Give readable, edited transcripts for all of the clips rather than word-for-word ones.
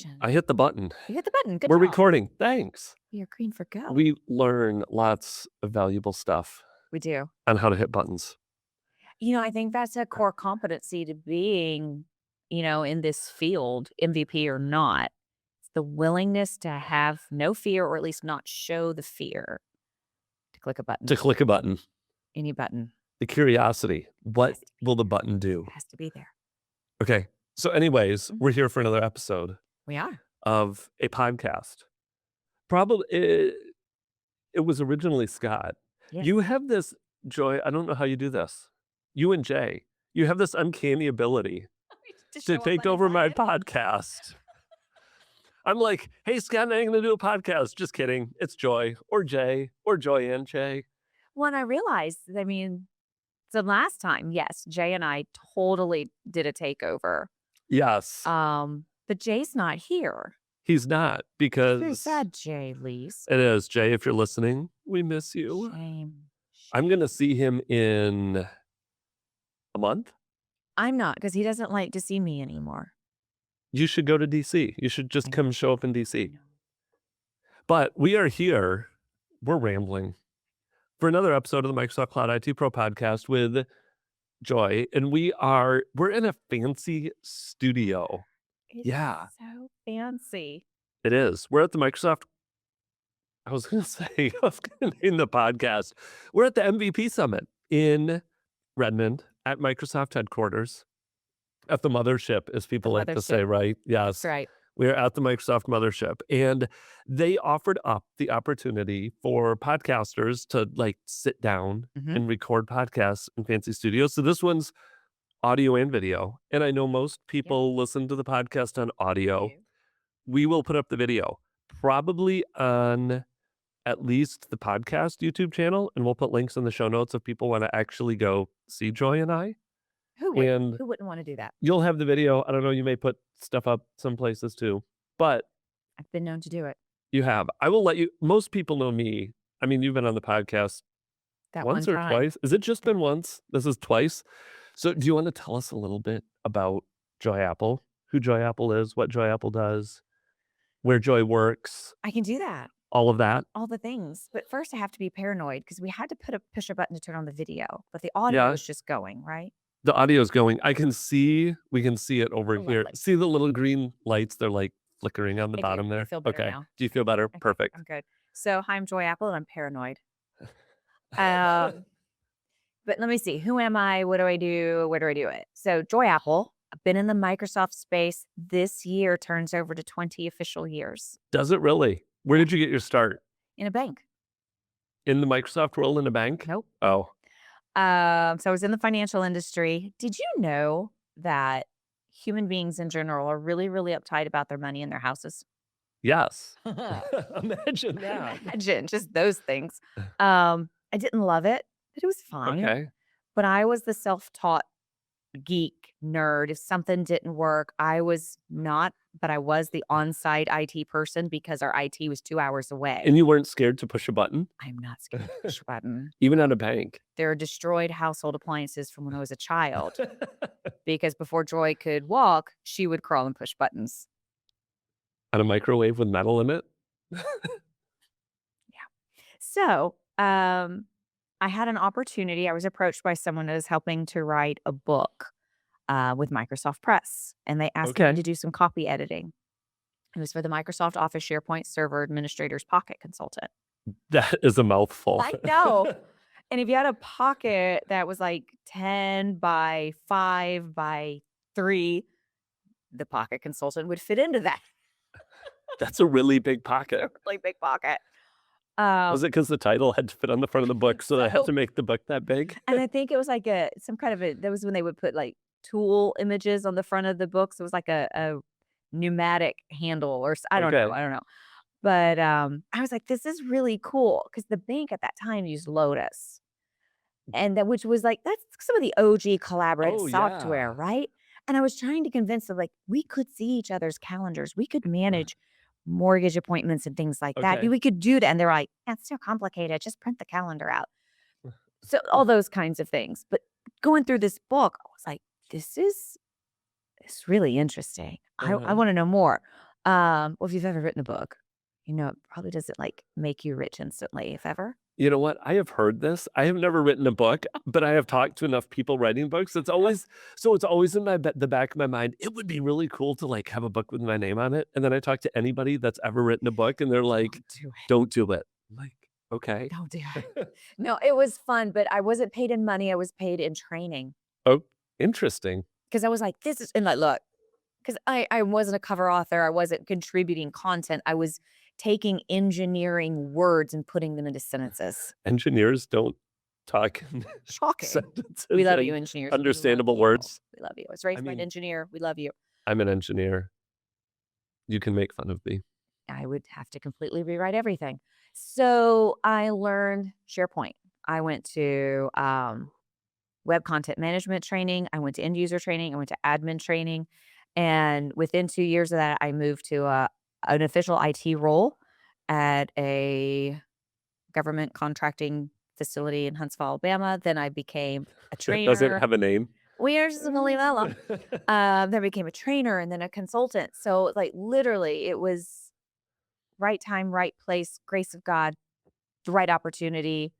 Congratulations. I hit the button. You hit the button. Good We're job. recording. Thanks. You're green for go. We learn lots of valuable stuff We do. on how to hit buttons. I think that's a core competency to being, in this field, MVP or not. It's the willingness to have no fear, or at least not show the fear to click a button. To click a button. Any button. The curiosity. What Has to be will the there. button do? It has to be there. Okay. So anyways, Mhm. we're here for another episode We are. of a podcast. Probably it was originally Scott. Yes. You have this joy. I don't know how you do this. You and Jay, you have this uncanny ability to take over my podcast. I'm like, hey, Scott and I are going to do a podcast. Just kidding. It's Joy or Jay or Joy and Jay. When I realized, the last time, yes, Jay and I totally did a takeover. Yes. But Jay's not here. He's not Very because sad, Jay, Lise. it is. Jay, if you're listening, we miss you. Shame. I'm going to see him in a month. I'm not, because he doesn't like to see me anymore. You should go to DC. You should just I come show up in DC. But we are here. We're rambling for another episode of the Microsoft Cloud IT Pro podcast with Joy. And we're in a fancy studio. It's Yeah. so fancy. It is. We're at the Microsoft. I was going to name the podcast. We're at the MVP Summit in Redmond at Microsoft headquarters. At the mothership, as people like to say, right? Yes. That's right. We're at the Microsoft mothership. And they offered up the opportunity for podcasters to sit down and record podcasts in fancy studios. So this one's audio and video. And I know most people listen to the podcast on audio. We will put up the video probably on at least the podcast YouTube channel. And we'll put links in the show notes if people want to actually go see Joy and I. Who wouldn't want to do that? You'll have the video. I don't know. You may put stuff up some places too, but I've been known to do it. you have. I will let you. Most people know me. I mean, you've been on the podcast That once one or time. twice. Has it just been once? This is twice. So do you want to tell us a little bit about Joy Apple, who Joy Apple is, what Joy Apple does, where Joy works, I can do that. all of that? All the things. But first I have to be paranoid because we had to push a button to turn on the video, but the audio is just going, right? The audio is going. We can see it over here. Lovely. See the little green lights? They're flickering on the I do. bottom I there. feel better Okay. now. Do you feel better? Okay, Perfect. I'm good. So hi, I'm Joy Apple and I'm paranoid. But let me see. Who am I? What do I do? Where do I do it? So Joy Apple, I've been in the Microsoft space. This year turns over to 20 official years. Does it really? Where did you get your start? In a bank. In the Microsoft world in a bank? Nope. Oh. So I was in the financial industry. Did you know that human beings in general are really, really uptight about their money in their houses? Yes. Imagine that. Imagine just those things. I didn't love it, but it was fine. Okay. But I was the self-taught geek nerd. If something didn't work, I was not, but I was the on-site IT person because our IT was 2 hours away. And you weren't scared to push a button? I'm not scared to push a button. Even at a bank? There are destroyed household appliances from when I was a child because before Joy could walk, she would crawl and push buttons. On a microwave with metal in it? So, I had an opportunity. I was approached by someone that was helping to write a book with Microsoft Press, and they asked me to do some copy editing. It was for the Microsoft Office SharePoint Server Administrator's Pocket Consultant. That is a mouthful. I know. And if you had a pocket that was 10 by 5 by 3, the Pocket Consultant would fit into that. That's a really big pocket. Really big pocket. Was it because the title had to fit on the front of the book, so they had to make the book that big? And I think it was some kind of that was when they would put tool images on the front of the books. It was a pneumatic handle or I don't know. But I was like, this is really cool because the bank at that time used Lotus, and which was that's some of the OG collaborative software, right? And I was trying to convince them we could see each other's calendars, we could manage mortgage appointments and things like that. We could do that, and they're like, "That's so complicated. Just print the calendar out." So all those kinds of things. But going through this book, I was like, "This is really interesting. I want to know more." Well, if you've ever written a book, it probably doesn't like make you rich instantly, if ever. You know what? I have heard this. I have never written a book, but I have talked to enough people writing books. It's always in the back of my mind. It would be really cool to like have a book with my name on it. And then I talk to anybody that's ever written a book and they're like, Don't do it. don't do it. I'm like, okay. Don't do it. No, it was fun, but I wasn't paid in money. I was paid in training Oh, interesting. because I was like, this is, and like, look, because I wasn't a cover author. I wasn't contributing content. I was taking engineering words and putting them into sentences. Engineers don't talk in Shocking. sentences We love in you, engineers. We love understandable you. words. We love you. I was raised I by an mean, engineer. We love you. I'm an engineer. You can make fun of me. I would have to completely rewrite everything. So I learned SharePoint. I went to web content management training. I went to end user training. I went to admin training. And within 2 years of that, I moved to an official IT role at a government contracting facility in Huntsville, Alabama. Then I became a That doesn't trainer. have a name. We are just going to leave that alone. Then I became a trainer and then a consultant. So like literally it was right time, right place, grace of God, the right opportunity.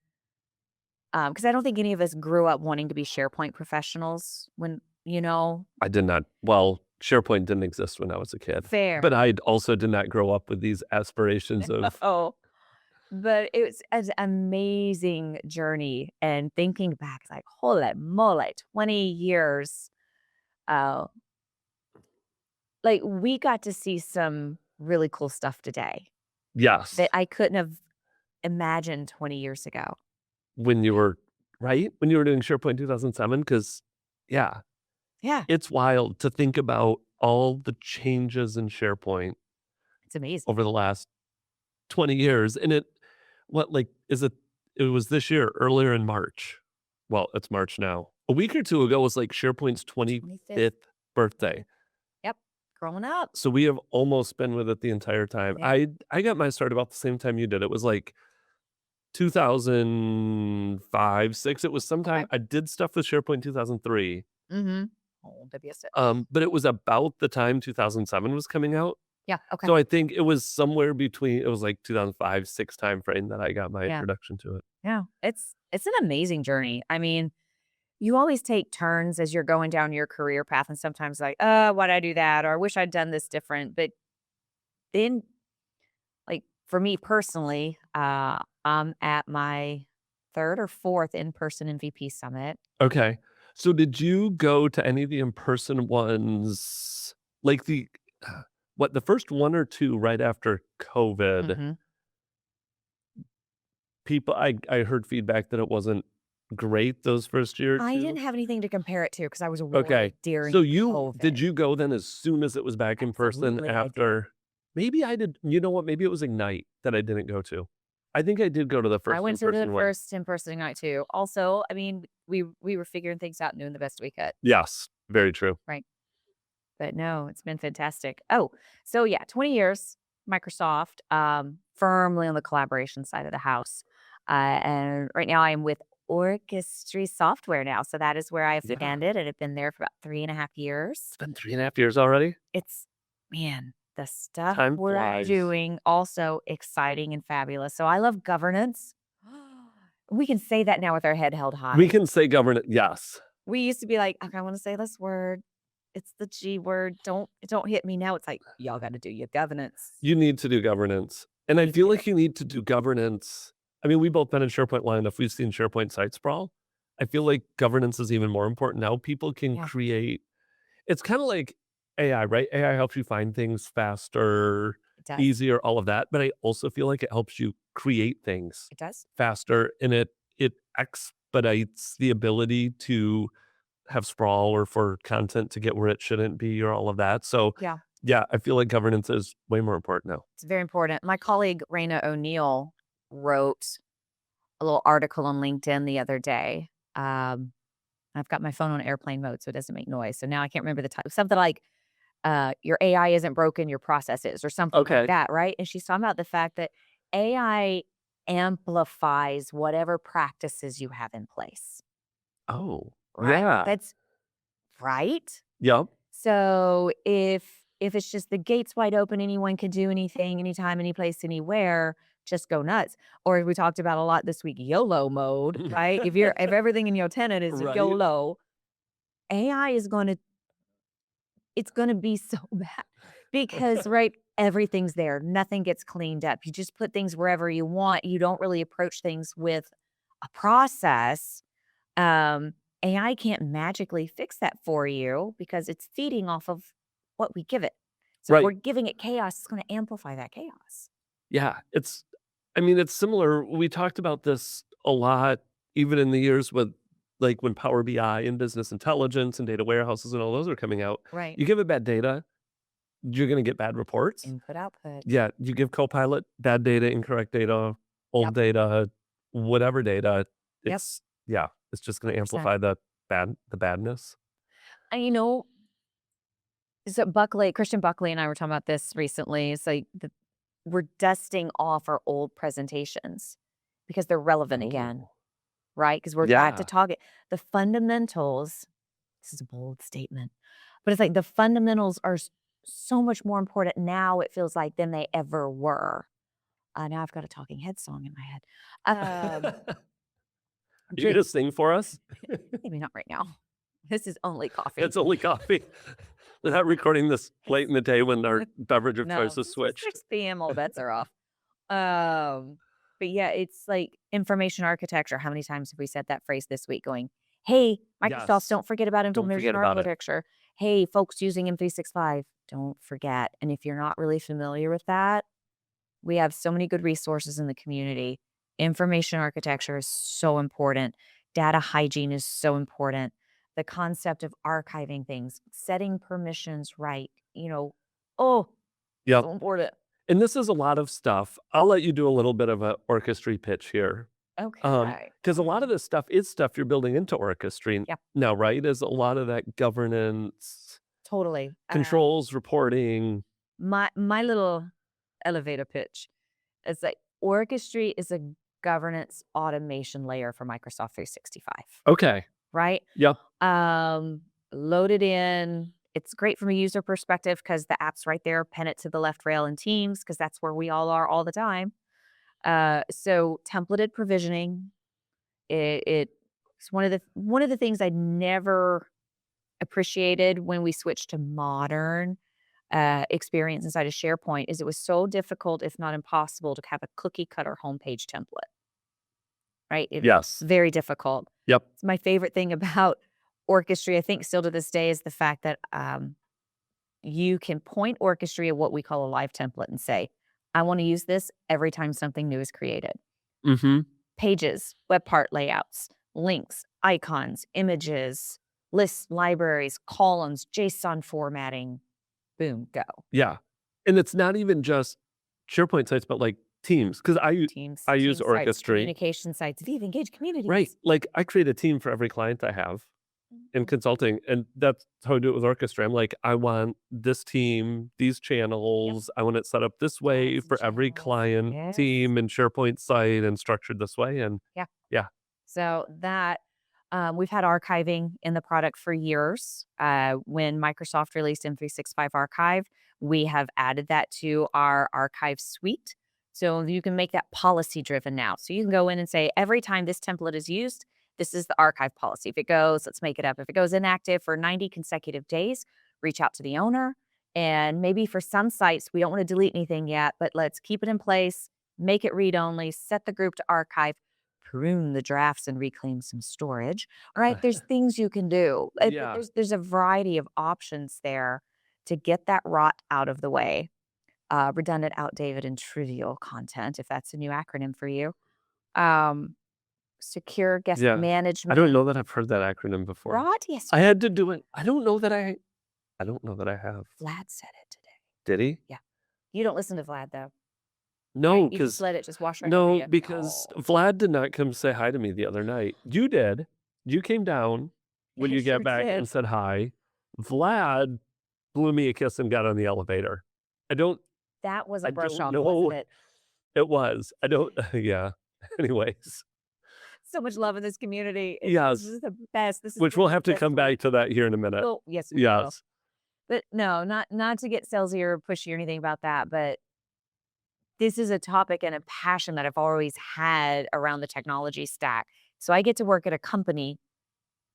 Because I don't think any of us grew up wanting to be SharePoint professionals when, I did not. Well, SharePoint didn't exist when I was a kid, fair. but I also did not grow up with these aspirations of. Oh, but it was an amazing journey. And thinking back, it's like, holy moly, 20 years. Uh, like we got to see some really cool stuff today Yes, that I couldn't have imagined 20 years ago. when you were right? When you were doing SharePoint 2007? Because, yeah, Yeah, it's wild to think about all the changes in SharePoint it's amazing. over the last 20 years, and it was this year, earlier in March. Well, it's March now. A week or 2 ago was, like, SharePoint's 25th. 25th birthday. Yep. Growing up. So we have almost been with it the entire time. Yeah. I got my start about the same time you did. It was, like, 2005, 6. It was Okay. sometime I did stuff with SharePoint 2003, Mm-hmm. Oh, WS. but it was about the time 2007 was coming out. Yeah. Okay. So I think it was somewhere between it was, like, 2005, 6 timeframe that I got my Yeah. introduction to it. Yeah. It's an amazing journey. I mean, you always take turns as you're going down your career path, and sometimes like, why'd I do that? Or I wish I'd done this different. But then, like for me personally, I'm at my third or fourth in-person MVP summit. Okay. So did you go to any of the in-person ones, like the first 1 or 2 right after COVID? Hmm. I heard feedback that it wasn't great those first year or I 2. didn't have anything to compare it to because I was Okay. awarded during So did COVID. you go then as soon as it was back in person Absolutely, I did. after maybe I did, you know what? Maybe it was Ignite that I didn't go to. I think I did go to the I first went to the in-person one. first in-person night too. Also, I mean, we were figuring things out and doing the best we could. Yes, very true. Right. But no, it's been fantastic. Oh, so yeah, 20 years, Microsoft, firmly on the collaboration side of the house. And right now I'm with Orchestry Software now. So that is where I've Yeah. landed and have been there for about 3.5 years. It's been 3.5 years already? It's, man, the stuff Time we're flies. doing also exciting and fabulous. So I love governance. We can say that now with our head held high. We can say governance, yes. We used to be like, okay, I want to say this word. It's the G word. Don't hit me now. It's like, y'all got to do your governance. You need to do governance. And I feel like you need to do governance. I mean, we've both been in SharePoint long enough. We've seen SharePoint site sprawl. I feel like governance is even more important now. People can Yeah. create. It's kind of like AI, right? AI helps you find things faster, It does. easier, all of that. But I also feel like it helps you create things It does. faster, and it expedites the ability to have sprawl or for content to get where it shouldn't be or all of that. So Yeah. yeah, I feel like governance is way more important now. It's very important. My colleague, Raina O'Neill, wrote a little article on LinkedIn the other day. I've got my phone on airplane mode, so it doesn't make noise. So now I can't remember the title. Something like, your AI isn't broken, your process is, or something Okay. like that, right? And she's talking about the fact that AI amplifies whatever practices you have in place. Oh, Right? yeah. That's right. Yep. So if If it's just the gates wide open, anyone can do anything, anytime, any place, anywhere, just go nuts. Or we talked about a lot this week, YOLO mode, right? If everything in your tenant is Right? YOLO, AI is gonna it's gonna be so bad because, right, everything's there. Nothing gets cleaned up. You just put things wherever you want. You don't really approach things with a process. Um, AI can't magically fix that for you because it's feeding off of what we give it. So if we're Right. giving it chaos, it's gonna amplify that chaos. Yeah, I mean, it's similar. We talked about this a lot, even in the years with like when Power BI and business intelligence and data warehouses and all those are coming out. Right. You give it bad data, you're going to get bad reports. Input, output. Yeah, you give Copilot bad data, incorrect data, old Yep. data, whatever data. Yep. Yeah, it's just going to 100%. amplify the badness. And so Christian Buckley and I were talking about this recently. It's like we're dusting off our old presentations because they're relevant again, Oh, right? Because we're back to yeah, target the fundamentals. This is a bold statement, but it's like the fundamentals are so much more important now, it feels like, than they ever were. Now I've got a Talking Head song in my head. you Drink, gonna sing for us? maybe not right now. This is only coffee. It's only coffee. We're not recording this late in the day when our beverage of No, choice is this is switched. 6 p.m. All bets are off. But yeah, it's like information architecture. How many times have we said that phrase this week going, hey, Microsoft, Yes. don't forget about Don't information forget about it. architecture. Hey, folks using M365, don't forget. And if you're not really familiar with that, we have so many good resources in the community. Information architecture is so important. Data hygiene is so important. The concept of archiving things, setting permissions right, oh, Yep. so important. And this is a lot of stuff. I'll let you do a little bit of a orchestry pitch here. Okay. Because a lot of this stuff is stuff you're building into orchestry Yeah, now, right? Is a lot of that governance, totally. controls, reporting. My little elevator pitch is like Orchestry is a governance automation layer for Microsoft 365, Okay. right? Yep. Loaded in. It's great from a user perspective because the app's right there, pin it to the left rail in Teams because that's where we all are all the time. So templated provisioning, it's one of the things I never appreciated when we switched to modern experience inside of SharePoint is it was so difficult, if not impossible, to have a cookie cutter homepage template, right? It's Yes. very difficult. Yep. It's my favorite thing about Orchestry, I think still to this day, is the fact that you can point Orchestry at what we call a live template and say, I want to use this every time something new is created. Mm-hmm. Pages, web part layouts, links, icons, images, lists, libraries, columns, JSON formatting. Boom, go. Yeah. And it's not even just SharePoint sites, but like Teams. Because Teams, I use team sites, Orchestry. communication sites, Viva engaged Right. communities. Like I create a team for every client I have in Mhm. consulting, and that's how I do it with Orchestra. I'm like, I want this team, these Yep. channels. I want it set up this way Tabs and for every channels. client Yes. team and SharePoint site and structured this way. And Yeah. yeah, So that we've had archiving in the product for years. When Microsoft released M365 Archive, we have added that to our archive suite. So you can make that policy driven now. So you can go in and say, every time this template is used, this is the archive policy. If it goes, let's make it up. If it goes inactive for 90 consecutive days, reach out to the owner. And maybe for some sites, we don't want to delete anything yet, but let's keep it in place, make it read only, set the group to archive, prune the drafts and reclaim some storage. All right, there's things you can do. yeah, There's a variety of options there to get that rot out of the way. Redundant, outdated, and trivial content, if that's a new acronym for you. Um, Secure guest yeah. I don't management. know that I've heard that acronym before. Rot? Yes, I had to do it. I don't know that I have. Vlad said it today. Did he? Yeah. You don't listen to Vlad though, right? No, You just because let it just wash right over no, you. because No, Vlad did not come say hi to me the other night. You did. You came down when I you sure get back did. and said hi. Vlad blew me a kiss and got on the elevator. I don't That was a I brush don't off, wasn't know. it? It was. I don't yeah. Anyways, So much love in this community. This yes, is the best. This is which the we'll have to best come way. back to that here in a minute. Well, yes, we will. Yes. But no, not to get salesy or pushy or anything about that, but this is a topic and a passion that I've always had around the technology stack. So I get to work at a company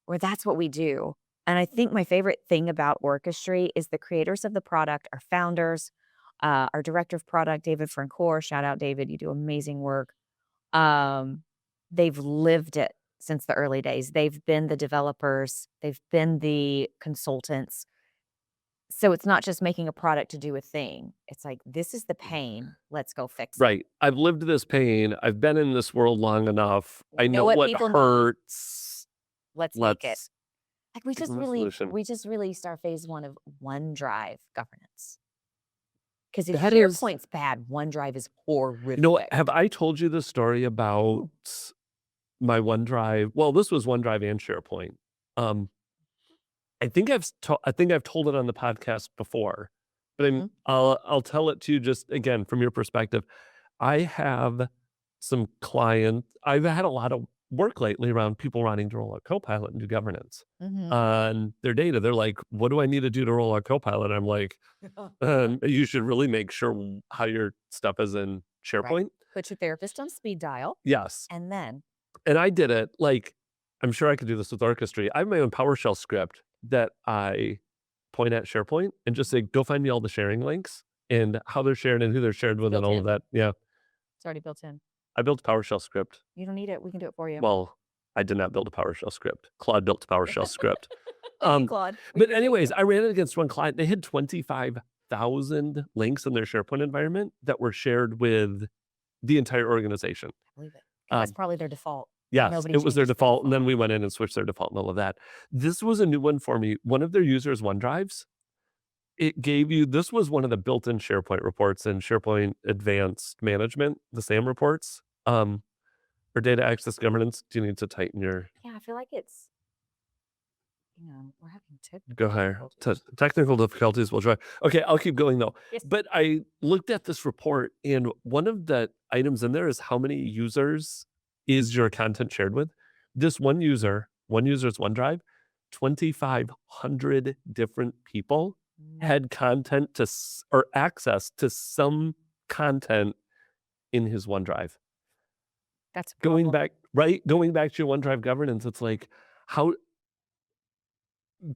where that's what we do. And I think my favorite thing about Orchestry is the creators of the product, our founders, our director of product, David Francoeur. Shout out, David. You do amazing work. Um, they've lived it since the early days. They've been the developers, they've been the consultants. So it's not just making a product to do a thing. It's like, this is the pain. Let's go fix it. Right. I've lived this pain. I've been in this world long enough. We I know know what what people need. hurts. Let's make it. Let's Like we give just them a solution. released our phase 1 of OneDrive governance. Because if That is, SharePoint's bad, OneDrive is you know, horrific. have I told you the story about my OneDrive? Well, this was OneDrive and SharePoint. Um, I think I've told it on the podcast before, but Mhm. I'll tell it to you just again from your perspective. I have some client. I've had a lot of work lately around people wanting to roll out Copilot and do governance Mhm. on their data. They're like, "What do I need to do to roll out Copilot?" I'm like, "You should really make sure how your stuff is in Right. SharePoint." Put your therapist on speed dial, Yes, and then and I did it. Like, I'm sure I could do this with Orchestry. I have my own PowerShell script that I point at SharePoint and just say, "Go find me all the sharing links and how they're shared and who they're shared with and built all of in. that." Yeah, It's already built in. I built a PowerShell script. You don't need it. We can do it for you. Well, I did not build a PowerShell script. Claude built a PowerShell script. Okay, Um, Claude. We but appreciate anyways, you. I ran it against one client. They had 25,000 links in their SharePoint environment that were shared with the entire organization. I believe it. 'Cause that's Um, probably their default. yes, Nobody it was their changes their default, and then default. we went in and switched their default and all of that. This was a new one for me. One of their users' OneDrives, it gave you this was one of the built-in SharePoint reports in SharePoint Advanced Management, the SAM reports, for data access governance. Do you need to tighten your Yeah, I feel like it's, we're having go technical higher? difficulties. Technical difficulties, we'll try. Okay, I'll keep going though. Yes. But I looked at this report, and one of the items in there is how many users is your content shared with? This one user's OneDrive, 2,500 different people No, had content to or access to some content in his OneDrive. that's a Going problem. back, right? Going back to your OneDrive governance, it's like how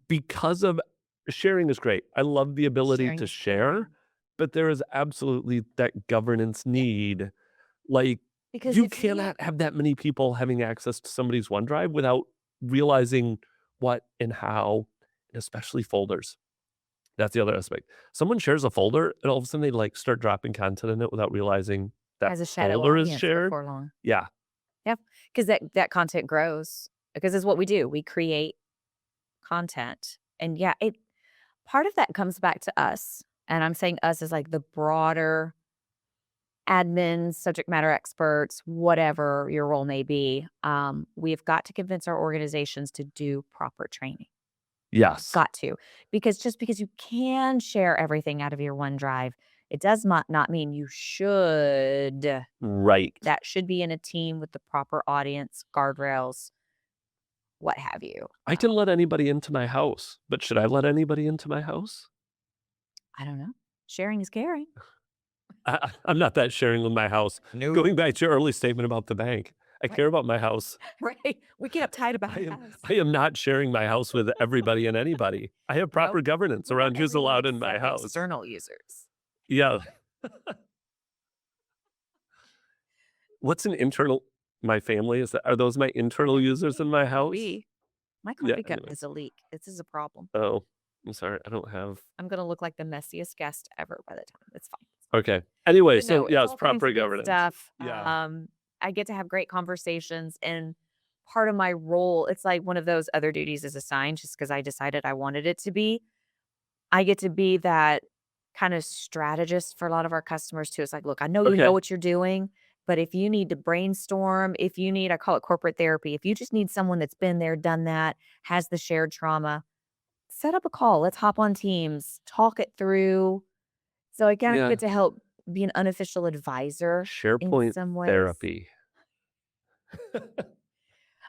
because of sharing is great. I love the ability Sharing to is caring. share, but there is absolutely that governance Yeah, need. Like, because you if we cannot have that many people having access to somebody's OneDrive without realizing what and how, and especially folders. That's the other aspect. Someone shares a folder and all of a sudden they like start dropping content in it without realizing that has a shadow folder is audience shared. before long. Yeah. Yeah, because that content grows because it's what we do. We create content. And yeah, it part of that comes back to us. And I'm saying us as like the broader admins, subject matter experts, whatever your role may be. We've got to convince our organizations to do proper training. Yes. Got to. Because just because you can share everything out of your OneDrive, it does not mean you should. Right. That should be in a team with the proper audience, guardrails, what have you. I can let anybody into my house, but should I let anybody into my house? I don't know. Sharing is caring. I'm not that sharing with my house. No. Going back to your early statement about the bank, I Right. care about my house. Right. We get uptight about I our am house. I am not sharing my house with everybody and anybody. I have Nope. proper governance Well, not around who's everyone allowed in my except house. external users. Yeah. What's an internal my family, are those my internal users in my house? My Yeah, coffee cup anyway. has a leak. This is a problem. Oh, I'm sorry, I don't have I'm gonna look like the messiest guest ever by the time. It's fine. okay. Anyway, But so, no, it's yes, all kinds proper of good governance. stuff. Yeah. I get to have great conversations, and part of my role, it's like one of those other duties is assigned just because I decided I wanted it to be. I get to be that kind of strategist for a lot of our customers too. It's like, look, I know you know Okay. what you're doing, but if you need to brainstorm, if you need, I call it corporate therapy, if you just need someone that's been there, done that, has the shared trauma, set up a call. Let's hop on Teams, talk it through. So I kind of Yeah. get to help be an unofficial advisor in SharePoint some ways. therapy.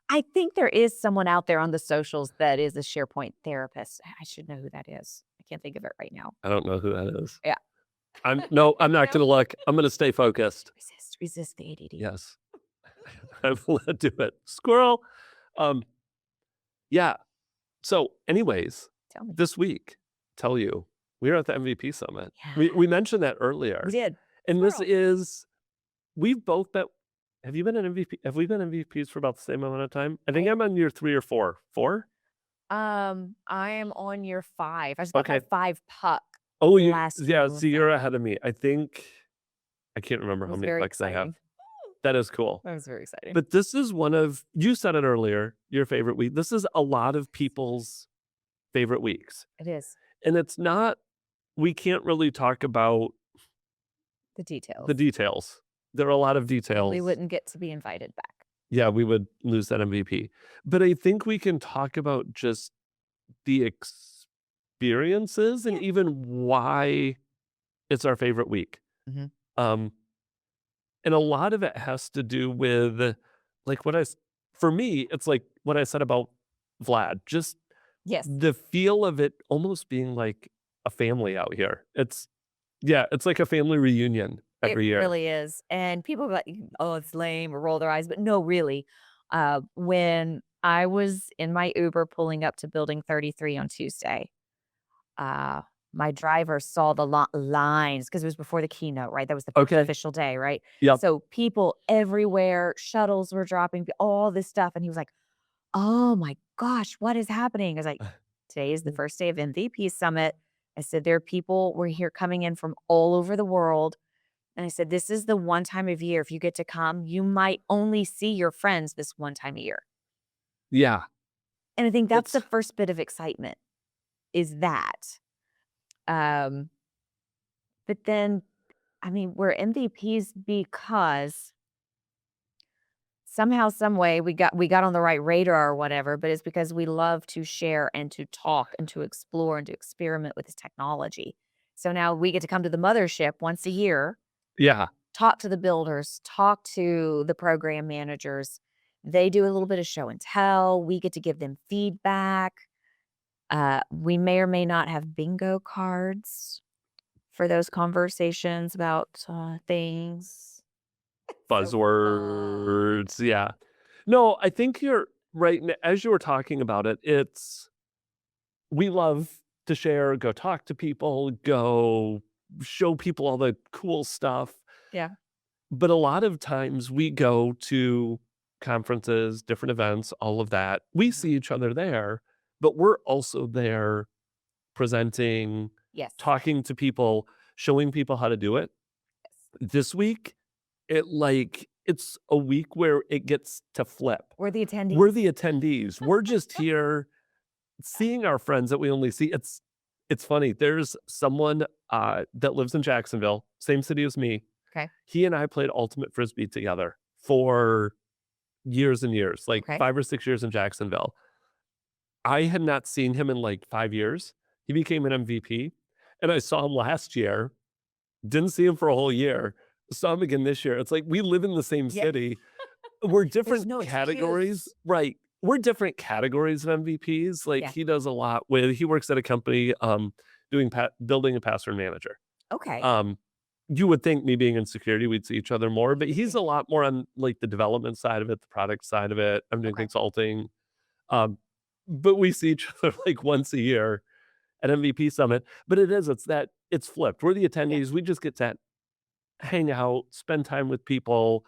I think there is someone out there on the socials that is a SharePoint therapist. I should know who that is. I can't think of it right now. I don't know who that is. Yeah. I'm not No. gonna look. I'm gonna stay focused. Resist the ADD. Yes. I will do it. Squirrel. Um, yeah. So anyways, Tell me. this week, tell you, we were at the MVP summit. Yeah. We mentioned that We earlier. did. And Squirrel. we've both been, have you been an MVP? Have we been MVPs for about the same amount of time? I think I'm on year 3 or 4. 4? I am on year 5. I just got my Okay. 5 puck Oh, last yeah, year. so you're ahead of me. I think, I can't remember It how was many very pucks I have. exciting. That is cool. That was very exciting. But this is one of, you said it earlier, your favorite week. This is a lot of people's favorite weeks. It is. And it's not, we can't really talk about The details. the details. There are a lot of details. We wouldn't get to be invited back. Yeah, we would lose that MVP. But I think we can talk about just the experiences and even why it's our favorite week. Mhm. And a lot of it has to do with, like, for me, it's like what I said about Vlad, just Yes. the feel of it almost being like a family out here. It's like a family reunion every It year. really is. And people are like, "Oh, it's lame," or roll their eyes, but no, really. When I was in my Uber pulling up to Building 33 on Tuesday, uh, my driver saw the lines because it was before the keynote, right? That was the first Okay. official day, right? Yep. So people everywhere, shuttles were dropping, all this stuff, and he was like, "Oh my gosh, what is happening?" I was like, "Today is the first day of MVP Summit." I said, "There are people we're here coming in from all over the world." And I said, "This is the one time of year, if you get to come, you might only see your friends this one time a year." Yeah. And I think that's the It's first bit of excitement is that. Um, but then, I mean, we're MVPs because somehow, some way we got on the right radar or whatever, but it's because we love to share and to talk and to explore and to experiment with this technology. So now we get to come to the mothership once a year, yeah. talk to the builders, talk to the program managers. They do a little bit of show and tell. We get to give them feedback. We may or may not have bingo cards for those conversations about things. So fun. Buzzwords. Yeah. No, I think you're right. As you were talking about it, we love to share, go talk to people, go show people all the cool stuff. Yeah. But a lot of times we go to conferences, different events, all of that. We see each other there, but we're also there presenting, Yes. talking to people, showing people how to do it. This week, it's a week where it gets to flip. We're the attendees. We're the attendees. We're just here seeing our friends that we only see. It's funny. There's someone that lives in Jacksonville, same city as me. Okay. He and I played ultimate frisbee together for years and years, like Okay. 5 or 6 years in Jacksonville. I had not seen him in like 5 years. He became an MVP, and I saw him last year. Didn't see him for a whole year. Saw him again this year. It's like we live in the same Yeah. city. We're different no categories, excuse. right? We're different categories of MVPs. Like Yeah. he works at a company doing building a password manager. Okay. You would think me being in security, we'd see each other more, but he's a lot more on like the development side of it, the product side of it. I'm doing Okay. consulting. But we see each other like once a year at MVP Summit. But it's flipped. We're the attendees. We just get to hang out, spend time with people,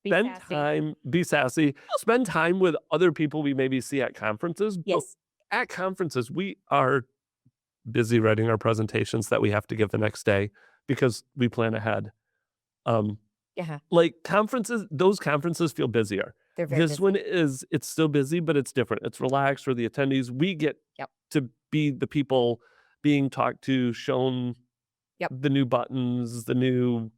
be sassy, spend time with other people we maybe see at conferences. But Yes. at conferences, we are busy writing our presentations that we have to give the next day because we plan ahead. Yeah. Like those conferences feel busier. They're very This busy. one it's still busy, but it's different. It's relaxed for the attendees. We get Yep. to be the people being talked to, shown Yep. the new buttons, the new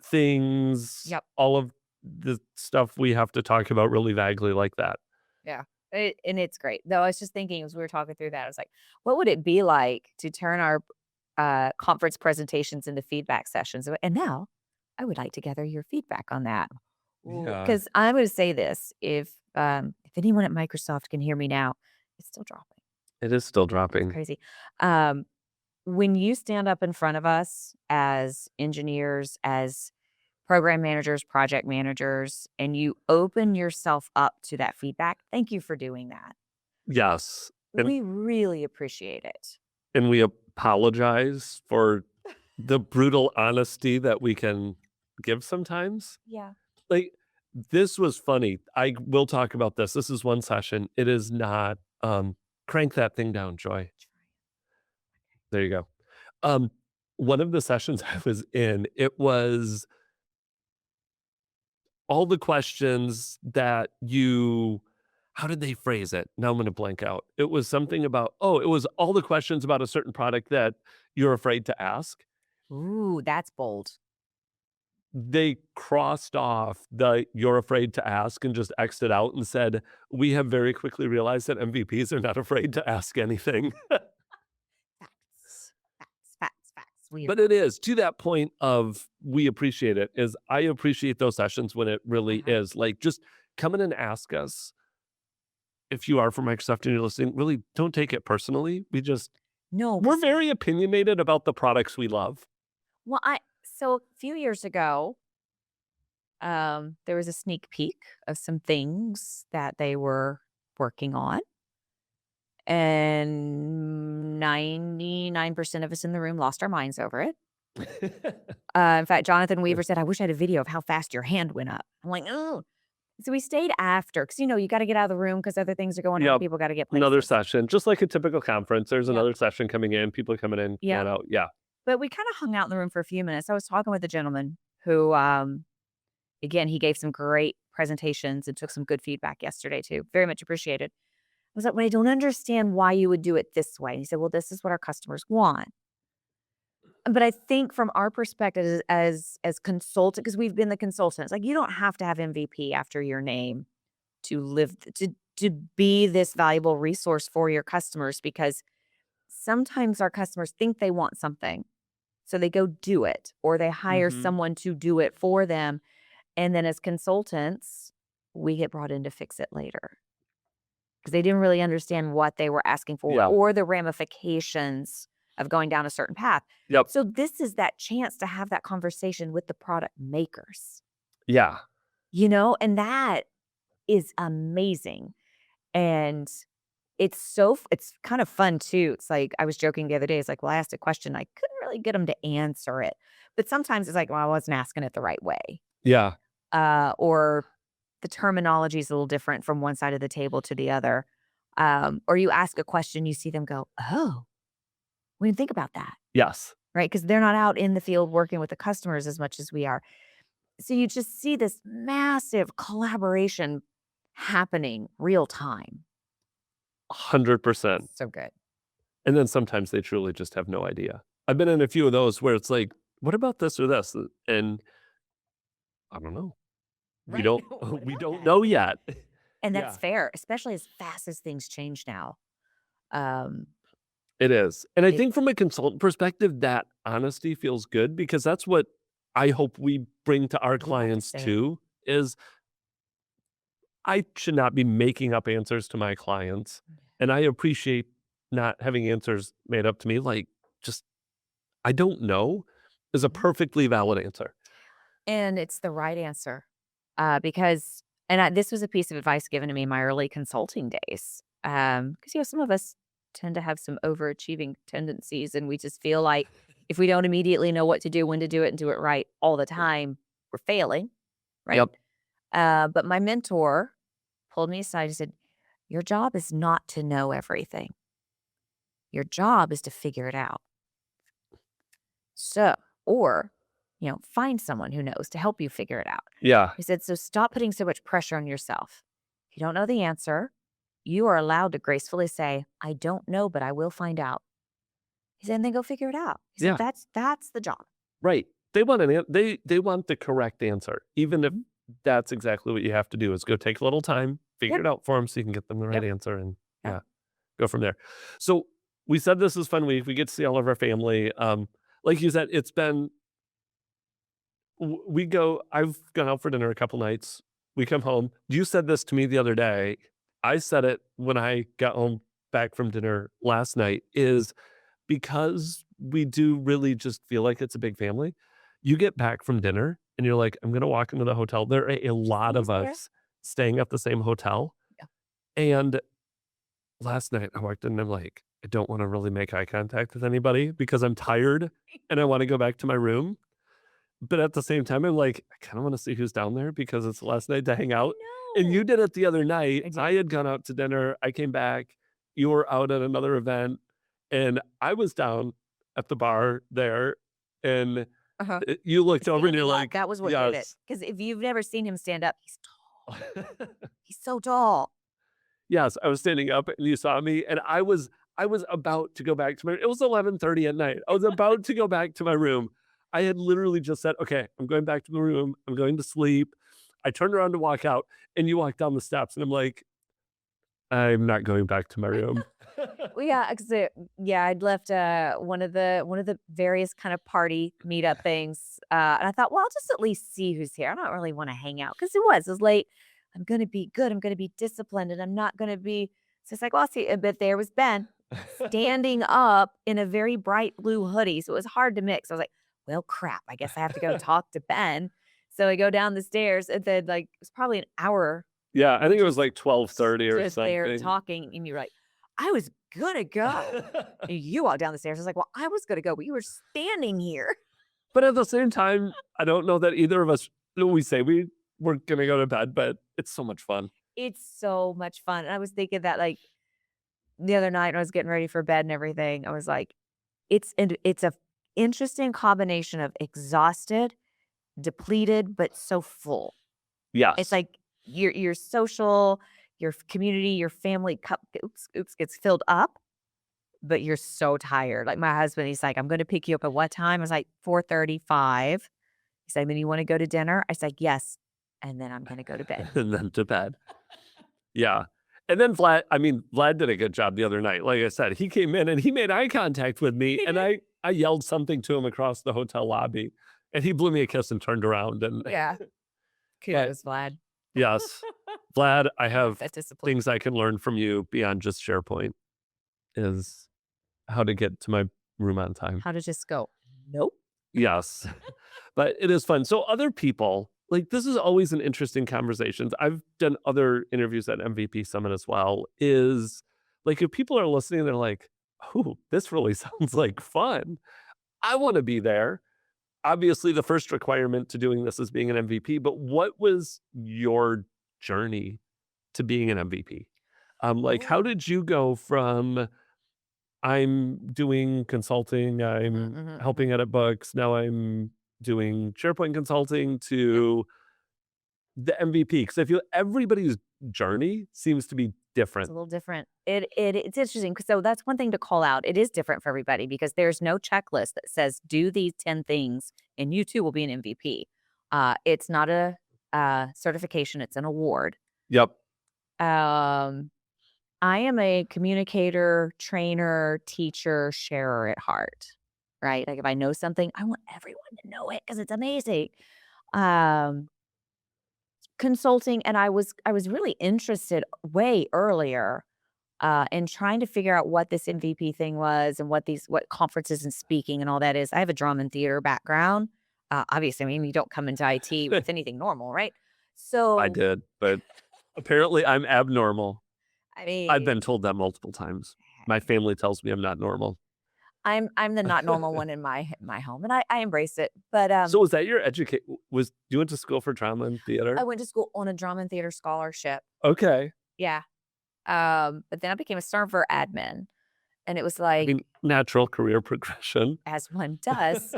things, Yep. all of the stuff we have to talk about really vaguely like that. Yeah. And it's great. Though I was just thinking as we were talking through that, I was like, what would it be like to turn our conference presentations into feedback sessions? And now I would like to gather your feedback on that. Yeah. Because I'm going to say this, if anyone at Microsoft can hear me now, it's still dropping. It is still It's dropping. crazy. When you stand up in front of us as engineers, as program managers, project managers, and you open yourself up to that feedback, thank you for doing that. Yes. We really appreciate it. And we apologize for the brutal honesty that we can give sometimes. Yeah. Like, this was funny. I will talk about this. This is one session. It is not, crank that thing down, Joy. There you go. Um, one of the sessions I was in, it was all the questions that you how did they phrase it? Now I'm gonna blank out. It was something about it was all the questions about a certain product that you're afraid to ask. Ooh, that's bold. They crossed off the "you're afraid to ask" and just X'd it out and said, "We have very quickly realized that MVPs are not afraid to ask anything." Facts. Facts. Facts. Facts. We But it is to that point of we appreciate it, is I appreciate those sessions when it really uh is, like, just come in and ask us if you are from Microsoft and you're listening, really don't take it personally. No, We're 'cause very opinionated about the products we love. well, I so a few years ago, there was a sneak peek of some things that they were working on, and 99% of us in the room lost our minds over it. In fact, Jonathan Weaver said, "I wish I had a video of how fast your hand went up." I'm like, "Oh." So we stayed after because you gotta get out of the room because other things are going on. Yep. People gotta get Another places. session, just like a typical conference, there's Yep. another session coming in, people coming in Yep. and out. Yeah. But we kinda hung out in the room for a few minutes. I was talking with a gentleman who, again, he gave some great presentations and took some good feedback yesterday too. Very much appreciated. I was like, "Well, I don't understand why you would do it this way." And he said, "Well, this is what our customers want." But I think from our perspective as consultant, because we've been the consultants, like, you don't have to have MVP after your name to live to be this valuable resource for your customers because sometimes our customers think they want something, so they go do it, or they hire Mhm. someone to do it for them, and then as consultants, we get brought in to fix it later because they didn't really understand what they were asking for Yeah. or the ramifications of going down a certain path. Yep. So this is that chance to have that conversation with the product makers, Yeah. and that is amazing. And it's kind of fun too. It's like I was joking the other day. It's like, well, I asked a question, I couldn't really get them to answer it. But sometimes it's like, well, I wasn't asking it the right way. Yeah. Or the terminology is a little different from one side of the table to the other. Or you ask a question, you see them go, "Oh, we didn't think about that." Yes. Right? Because they're not out in the field working with the customers as much as we are. So you just see this massive collaboration happening real time. 100%. So good. And then sometimes they truly just have no idea. I've been in a few of those where it's like, "What about this or this?" And I don't know. We Right? don't What we about don't that? know yet. And that's Yeah. fair, especially as fast as things change now. Um, It is. And I it think from a consultant perspective, that honesty feels good because that's what I hope we bring to our we love to clients say it. too, is I should not be making up answers to my clients. And I appreciate not having answers made up to me. Like, just, I don't know is a Mhm. perfectly valid answer. And it's the right answer, because this was a piece of advice given to me in my early consulting days, because some of us tend to have some overachieving tendencies, and we just feel like if we don't immediately know what to do, when to do it, and do it right all the time, we're failing, right? Yep. But my mentor pulled me aside and said, "Your job is not to know everything. Your job is to figure it out. So, or, find someone who knows to help you figure it out." Yeah. He said, "So stop putting so much pressure on yourself. If you don't know the answer, you are allowed to gracefully say, 'I don't know, but I will find out.'" He said, "And then go figure it out." He said, Yeah. "That's the job." Right. They want they want the correct answer, even if Mhm. that's exactly what you have to do is go take a little time, figure Yep. it out for them so you can get them the right Yep. answer and Yep. yeah, go from there. So we said this is fun week. We get to see all of our family. Like you said, it's been we go. I've gone out for dinner a couple nights. We come home. You said this to me the other day. I said it when I got home back from dinner last night is because we do really just feel like it's a big family. You get back from dinner and you're like, I'm going to walk into the hotel. There are a lot Who's of there? us staying at the same hotel. Yeah. And last night I walked in and I'm like, I don't want to really make eye contact with anybody because I'm tired and I want to go back to my room. But at the same time, I'm like, I kind of want to see who's down there because it's the last night to hang I out. And you know. did it the other night. I did. I had gone out to dinner. I came back. You were out at another event. And I was down at the bar there. And Uh-huh. you looked over and you're Standing up, like, that was what did it. yes. Because if you've never seen him stand up, he's tall. He's so tall. Yes, I was standing up and you saw me and I was about to go back to my it was 11:30 at night. I was about to go back to my room. I had literally just said, "Okay, I'm going back to the room. I'm going to sleep." I turned around to walk out and you walked down the steps and I'm like, "I'm not going back to my room." Well, yeah, 'cause yeah, I'd left, one of the various kind of party meetup things, and I thought, "Well, I'll just at least see who's here. I don't really wanna hang out because it was late. I'm gonna be good, I'm gonna be disciplined, and I'm not gonna be" so it's like, "Well, I'll see," but there was Ben standing up in a very bright blue hoodie, so it was hard to mix. I was like, "Well, crap, I guess I have to go talk to Ben." So I go down the stairs, and then, like, it was probably an hour Yeah, I think it was just like 12:30 or just there something. talking, and you're like, "I was gonna go." And you walk down the stairs, I was like, "Well, I was gonna go, but you were standing here." But at the same time, I don't know that either of us we say we were gonna go to bed, but it's so much fun. It's so much fun, and I was thinking that, like, the other night when I was getting ready for bed and everything, I was like, it's a interesting combination of exhausted, depleted, but so full. It's Yes. like your social, your community, your family cup gets filled up, but you're so tired. Like, my husband, he's like, "I'm gonna pick you up at what time?" I was like, 4:35. He's like, "Then you wanna go to dinner?" I said, "Yes, and then I'm gonna go to bed." And then to bed. Yeah. And then Vlad did a good job the other night. Like I said, he came in and he made eye contact with me He and did. I yelled something to him across the hotel lobby and he blew me a kiss and turned around and Yeah. but Kudos, Vlad. yes, Vlad, I have That discipline. things I can learn from you beyond just SharePoint is how to get to my room on time. How to just go, "Nope." Yes. But it is fun. So other people, like this is always an interesting conversations. I've done other interviews at MVP Summit as well. Is like if people are listening, they're like, "Oh, this really sounds like fun. I want to be there." Obviously, the first requirement to doing this is being an MVP. But what was your journey to being an MVP? Like, how Oh. did you go from I'm doing consulting, Mhm, I'm mhm, mhm. helping edit books, now I'm doing SharePoint consulting Yep. to the MVP, because I feel everybody's journey seems to be It's a different. little different. It's interesting 'cause so that's one thing to call out. It is different for everybody because there's no checklist that says, "Do these 10 things, and you too will be an MVP." It's not a, certification, it's an award. Yep. Um I am a communicator, trainer, teacher, sharer at heart, right? Like if I know something, I want everyone to know it because it's amazing. Um, Consulting, and I was really interested way earlier in trying to figure out what this MVP thing was and what conferences and speaking and all that is. I have a drum and theater background. Obviously, I mean you don't come into IT with anything normal, right? I So did, but apparently I'm abnormal. I I've been mean, told that multiple times. My family tells me I'm not normal. I'm the not normal one in my home, and I embrace it. But, So was that your educate was you went to school for drama and I theater? went to school on a drama and theater scholarship. Okay. Yeah. But then I became a server admin, and it was I like, mean, natural career progression. as one does,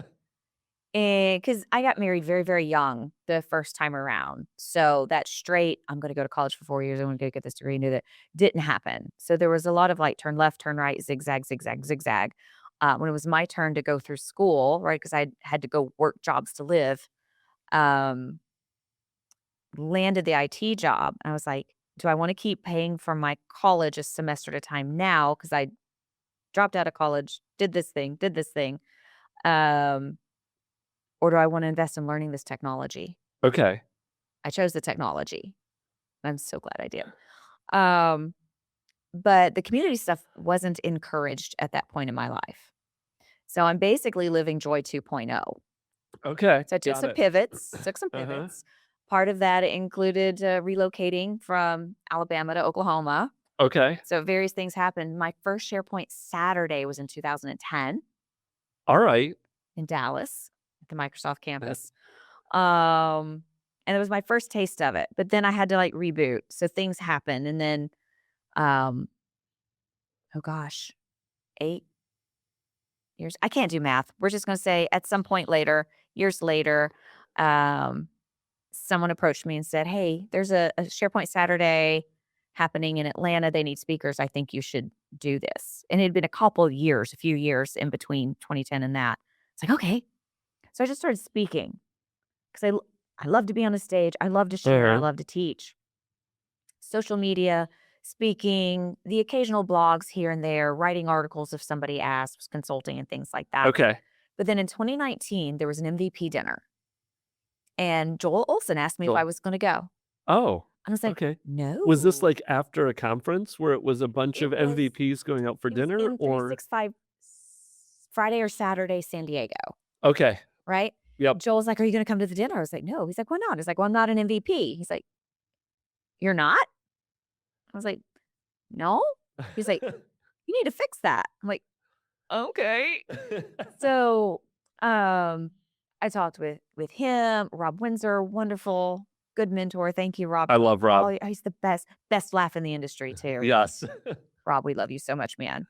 and because I got married very, very young the first time around. So that straight, "I'm gonna go to college for 4 years, I'm gonna go get this degree and do that," didn't happen. So there was a lot of, like, turn left, turn right, zigzag, zigzag, zigzag. When it was my turn to go through school, right, because I had to go work jobs to live, um landed the IT job. I was like, "Do I wanna keep paying for my college a semester at a time now?" Because I dropped out of college, did this thing, um, "or do I wanna invest in learning this technology?" Okay. I chose the technology. I'm so glad I did. Um, but the community stuff wasn't encouraged at that point in my life. So I'm basically living Joy 2.0. Okay, So I took got some it. pivots, took some Uh-huh. pivots. Part of that included relocating from Alabama to Oklahoma. Okay. So various things happened. My first SharePoint Saturday was in 2010 All right. in Dallas at the Microsoft Uh, campus. And it was my first taste of it. But then I had to like reboot. So things happened. And then, um, oh gosh, 8 years. I can't do math. We're just going to say at some point later, years later, um, someone approached me and said, "Hey, there's a SharePoint Saturday happening in Atlanta. They need speakers. I think you should do this." And it had been a few years in between 2010 and that. It's like, okay. So I just started speaking because I love to be on a stage. I love to share. I uh-huh. love to teach. Social media, speaking, the occasional blogs here and there, writing articles if somebody asks, consulting and things like that. Okay. But then in 2019, there was an MVP dinner, and Joel Olson asked me if I Cool. was going to go. And Oh, I was like, okay. Was this no. like after a conference where it was a bunch It of was MVPs going out for it was dinner in or? 365 Friday or Saturday, San Diego, Okay. right? Yep. Joel's like, "Are you gonna come to the dinner?" I was like, "No." He's like, "Why not?" He's like, "Well, I'm not an MVP." He's like, "You're not?" I was like, "No." He's like, "You need to fix that." I'm like, "Okay." So, I talked with him, Rob Windsor, wonderful, good mentor. Thank you, Rob, I for love Rob. all he's the best laugh in the industry too. Yes. Rob, we love you so much, man.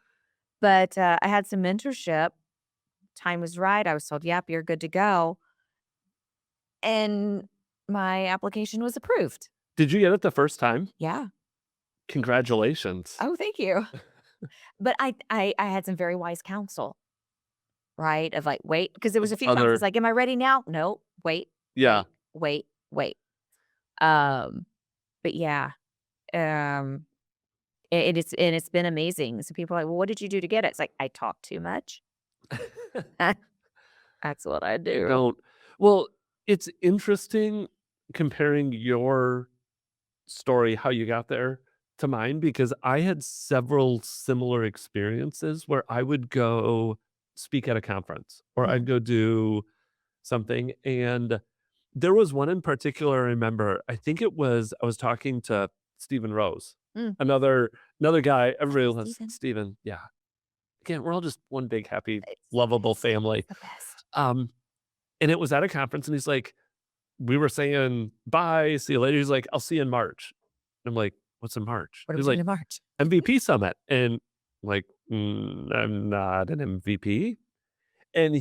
But, I had some mentorship. Time was right. I was told, "Yep, you're good to go." And my application was approved. Did you get it the first time? Yeah. Congratulations. Oh, thank you. But I had some very wise counsel, right? Of like, wait, because there was a few times it's Other, like, "Am I ready now?" "No, wait, yeah. wait, wait, wait." Um, but yeah, um, it's been amazing. So people are like, "Well, what did you do to get it?" It's like, "I talk too much." That's what I do. Don't. Well, it's interesting comparing your story, how you got there, to mine because I had several similar experiences where I would go speak at a conference or I'd Mhm. go do something. And there was one in particular I remember. I think it was I was talking to Stephen Rose, Mm. another another guy. Hi, Everybody loves Steven. Stephen. Yeah. Again, we're all just one big, happy, It's the lovable best. family. It's the best. Um, and it was at a conference, and he's like, we were saying bye, see you later. He's like, I'll see you in March. I'm like, what's in March? What are we He's doing like, in March? MVP summit. And I'm like, I'm not an MVP. And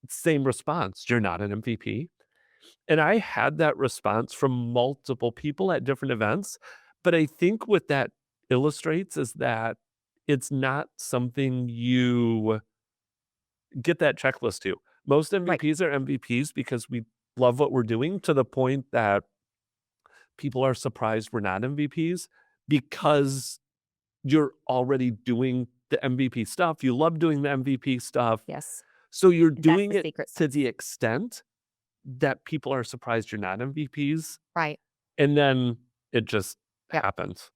same response. You're not an MVP. And I had that response from multiple people at different events. But I think what that illustrates is that it's not something you get that checklist to. Most Right. MVPs are MVPs because we love what we're doing to the point that people are surprised we're not MVPs because you're already doing the MVP stuff. You love doing the MVP stuff. Yes. So you're And that's doing the it secret to sauce. the extent that people are surprised you're not MVPs. Right. And then it just Yep. happens.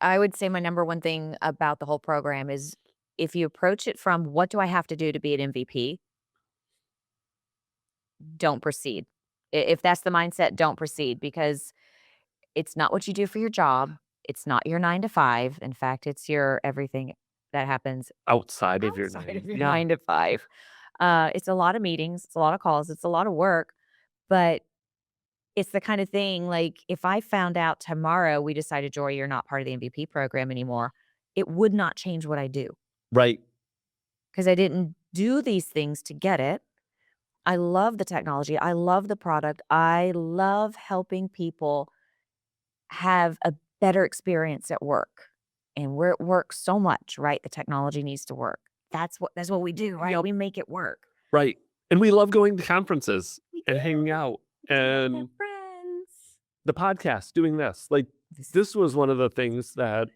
I would say my number one thing about the whole program is if you approach it from what do I have to do to be an MVP, don't proceed. If that's the mindset, don't proceed because it's not what you do for your job. It's not your 9 to 5. In fact, it's your everything that happens Outside of your outside of name. your Yeah. 9 to 5. It's a lot of meetings, it's a lot of calls, it's a lot of work, but it's the kind of thing like if I found out tomorrow we decided, Joy, you're not part of the MVP program anymore, it would not change what I do Right. because I didn't do these things to get it. I love the technology. I love the product. I love helping people have a better experience at work. And we're at work so much, right? The technology needs to work. That's what we do, right? Yep. We make it work. Right. And we love going to conferences We and hanging do. out We get to have and friends. the podcast, doing this. Like, This this was one of the things that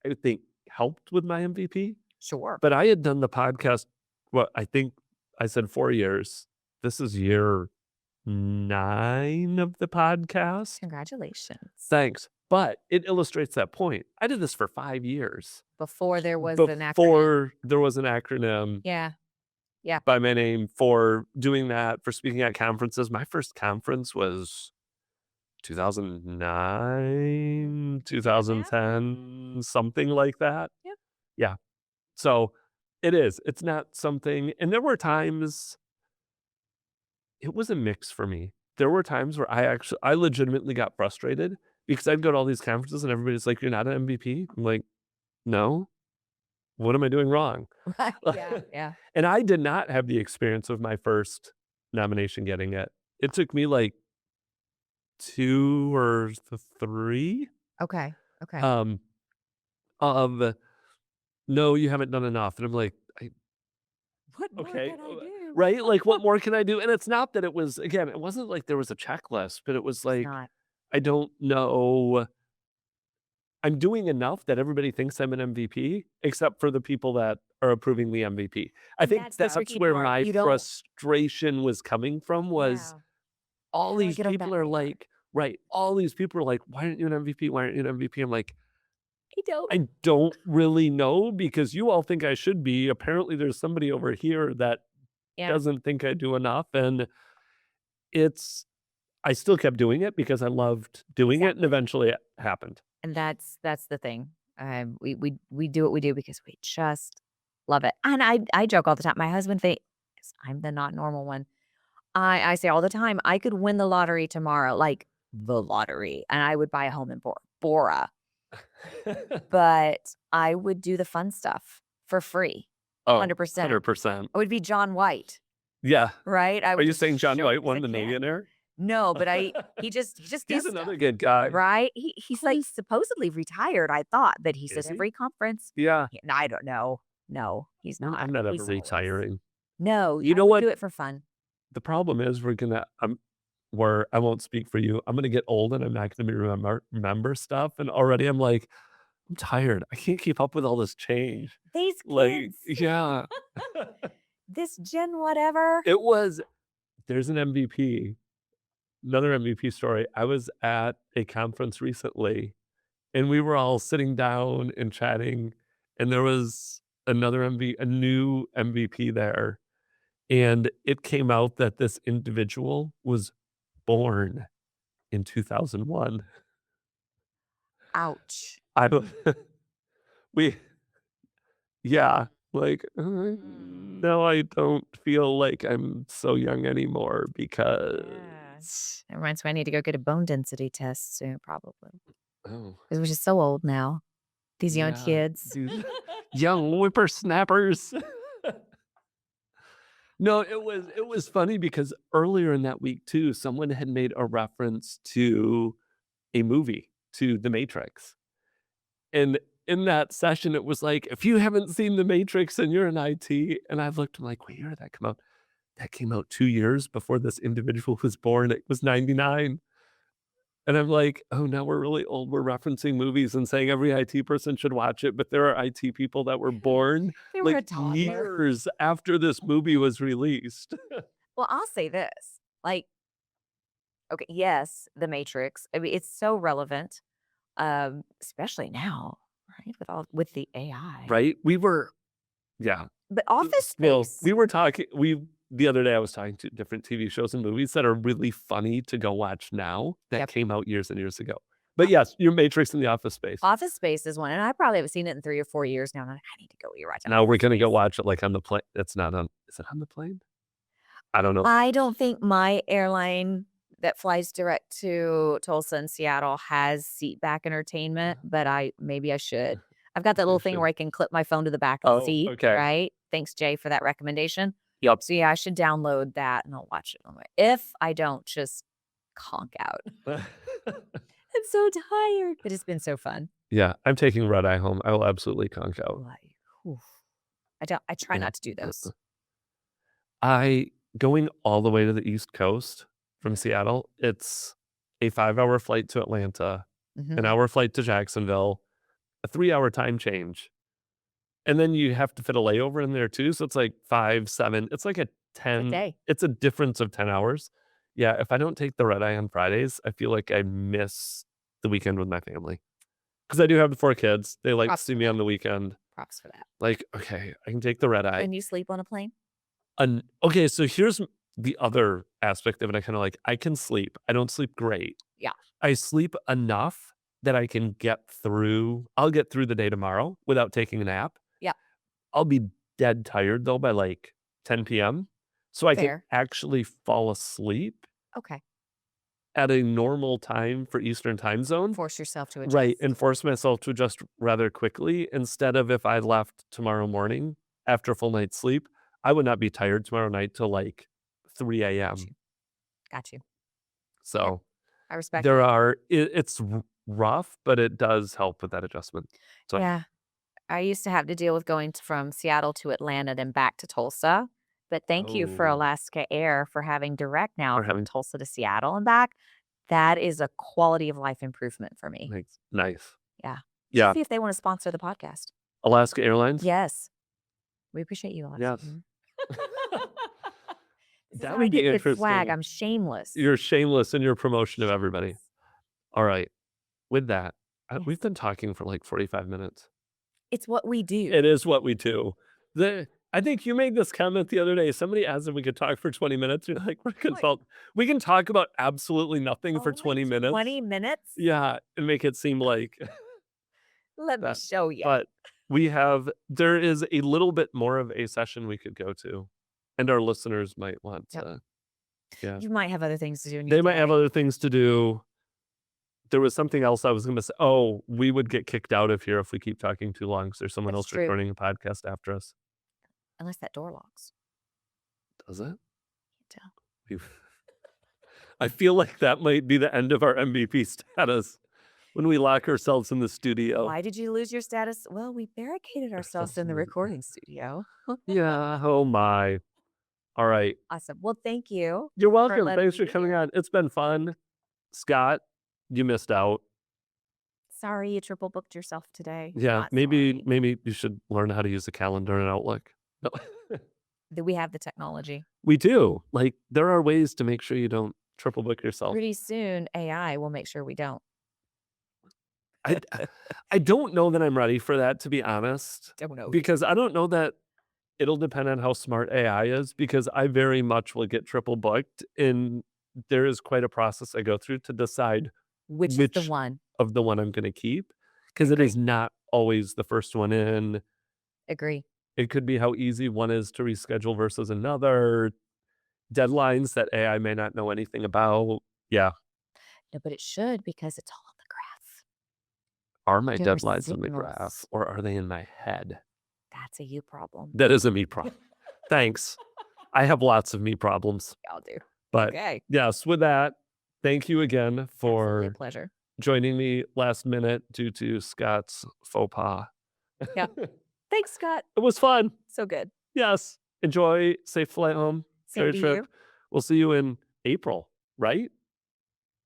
I think helped with my MVP. Sure. But I had done the podcast, what I think I said 4 years. This is year 9 of the podcast. Congratulations. Thanks. But it illustrates that point. I did this for 5 years Before there was an acronym. before there was an acronym Yeah. Yeah. by my name for doing that, for speaking at conferences. My first conference was 2009, That math? 2010, something like that. Yep. Yeah. So it is. It's not something, and there were times it was a mix for me. There were times where I legitimately got frustrated because I'd go to all these conferences and everybody's like, "You're not an MVP?" I'm like, "No. What am I doing wrong?" Right. Yeah. Yeah. And I did not have the experience of my first nomination getting it. It took me like 2 or 3, Okay. Okay. um, of, "No, you haven't done enough." And I'm like, "I What more okay, can I do? right? Like, what more can I do?" And it's not that it was, again, it wasn't like there was a checklist, but it was It's like, not. I don't know, I'm doing enough that everybody thinks I'm an MVP, except for the people that are approving the MVP. I And think that's the that's tricky where part. my You don't. frustration was coming from, was Yeah. all How do I these get over people that are barrier? like, right, all these people are like, "Why aren't you an MVP? Why aren't you an MVP?" I'm like, I don't. "I don't really know because you all think I should be. Apparently, there's somebody over here that Yeah. doesn't think I do enough." And it's I still kept doing it because I loved doing it, and Exactly. eventually it happened. And that's the thing. We do what we do because we just love it. And I joke all the time. My husband thinks I'm the not normal one. I say all the time, I could win the lottery tomorrow, like the lottery, and I would buy a home in Bora, but I would do the fun stuff for free, Oh, 100%. 100%. I would be John White, Yeah. right? I Are would you just saying John show up White because I won The can. Millionaire? No, but he just He's does another stuff, good guy. right? He's like supposedly retired. I thought that he says Is he? every conference. Yeah. Yeah, no, I don't know. No, he's No, not. I'm not ever He's always. retiring. No, You I know would what? do it for fun. The problem is where I won't speak for you. I'm gonna get old and I'm not gonna remember stuff, and already I'm like, "I'm tired. I can't keep up with all this change." These Like, kids, yeah. this Gen whatever. It was there's an MVP, another MVP story. I was at a conference recently, and we were all sitting down and chatting, and there was a new MVP there, and it came out that this individual was born in 2001. Ouch. I don't we yeah, like, Mm. no, I don't feel like I'm so young anymore Yeah. because That reminds me, I need to go get a bone density test soon, probably. oh, 'Cause we're just so old now. These young yeah, kids. these young whippersnappers. No, it was funny because earlier in that week too, someone had made a reference to a movie, to The Matrix. And in that session, it was like, "If you haven't seen The Matrix and you're in IT," and I looked, I'm like, "What year did that come out?" That came out 2 years before this individual was born. It was '99. And I'm like, "Oh, now we're really old. We're referencing movies and saying every IT person should watch it," but there are IT people that were born, They were a like, toddler. years after this movie was released. Well, I'll say this, like, okay, yes, The Matrix. I mean, it's so relevant, especially now, right? With the AI. Right? We were yeah. But Office Well, Space. we were talking we the other day I was talking to different TV shows and movies that are really funny to go watch now that Yep. came out years and years ago. But yes, your Matrix in the Office Space. Office Space is one, and I probably haven't seen it in 3 or 4 years now, and I need to go rewatch Now we're Office gonna go Space. watch it, like, on the plane. It's not on is it on the plane? I don't know. I don't think my airline that flies direct to Tulsa and Seattle has seat back entertainment, but maybe I should. I've got that little You thing should. where I can clip my phone to the back of the Oh, seat, okay. right? Thanks, Jay, for that recommendation. Yep. So, yeah, I should download that and I'll watch it on the way. If I don't just conk out. I'm so tired, but it's been so fun. Yeah, I'm taking red eye home. I will absolutely conk out. Like, oof. I try Yeah. not to do those. I going all the way to the East Coast from Mhm. Seattle, it's a 5-hour flight to Atlanta, an Mhm. hour flight to Jacksonville, a 3-hour time change, and then you have to fit a layover in there too, so it's like 5, 7, it's like a It's a 10 day. it's a difference of 10 hours. Yeah, if I don't take the red eye on Fridays, I feel like I miss the weekend with my family. Because I do have 4 kids. They like to Props see for me that. on the weekend. Props for that. Like, okay, I can take the red eye. Can you sleep on a plane? Okay, so here's the other aspect of it. I can sleep. I don't sleep great. Yeah. I sleep enough that I can I'll get through the day tomorrow without taking a nap. Yeah. I'll be dead tired though by like 10 p.m. So I can Fair. actually fall asleep Okay. at a normal time for Eastern time zone. Force yourself to adjust. Right, and force myself to adjust rather quickly instead of if I left tomorrow morning after a full night's sleep, I would not be tired tomorrow night till like 3 a.m. Got you. So I respect there it. are it's rough, but it does help with that adjustment. So Yeah. I used to have to deal with going from Seattle to Atlanta, then back to Tulsa. But thank you for Oh, Alaska Air for having direct now or from having Tulsa to Seattle and back. That is a quality of life improvement for me. nice. Yeah. Yeah, See if they want to sponsor the podcast. Alaska Airlines. Yes. We appreciate you, Alaska. Yes. This is That how I would be get good swag. interesting. I'm shameless. You're shameless in your promotion of everybody. All right. With that, we've Yes. been talking for like 45 minutes. It's what we do. It is what we do. I think you made this comment the other day. Somebody asked if we could talk for 20 minutes. You're like, we're consult. We can talk about absolutely nothing for 20 minutes. 20 minutes? Yeah, and make it seem like Let me that. show you. But there is a little bit more of a session we could go to, and our listeners might want to. Yeah, You might have other things to do in your they might have day. other things to do. There was something else I was going to say. Oh, we would get kicked out of here if we keep talking too long because there's someone That's else true. recording a podcast after us. Unless that door locks. Does it? Can't We've- I feel like that might be the end of our MVP status when we lock ourselves in the studio. Why did you lose your status? Well, we barricaded ourselves in the recording studio. Yeah. Oh my. All right. Awesome. Well, thank you. You're welcome. letting Thanks me for be coming here. on. It's been fun. Scott, you missed out. Sorry you triple booked yourself today. Yeah. Not Maybe sorry. you should learn how to use the calendar and Outlook. No. We have the technology. We do. Like there are ways to make sure you don't triple book yourself. Pretty soon, AI will make sure we don't. I don't know that I'm ready for that, to be honest. Don't know. Because I don't know that it'll depend on how smart AI is, because I very much will get triple booked, and there is quite a process I go through to decide Which is the one. of the one I'm going to keep, because it is not always the first one in. Agree. It could be how easy one is to reschedule versus another, deadlines that AI may not know anything about. Yeah. No, but it should because it's all on the graph. Are my There are deadlines in the signals. graph, or are they in my head? That's a you problem. That is a me problem. Thanks. I have lots of me problems. Y'all do. But Okay. yes, with that, thank you again Absolutely a for pleasure. joining me last minute due to Scott's faux pas. Yeah. Thanks, Scott. It was fun. So good. Yes. Enjoy. Safe flight home. Same Enjoy to your you. trip. We'll see you in April, right?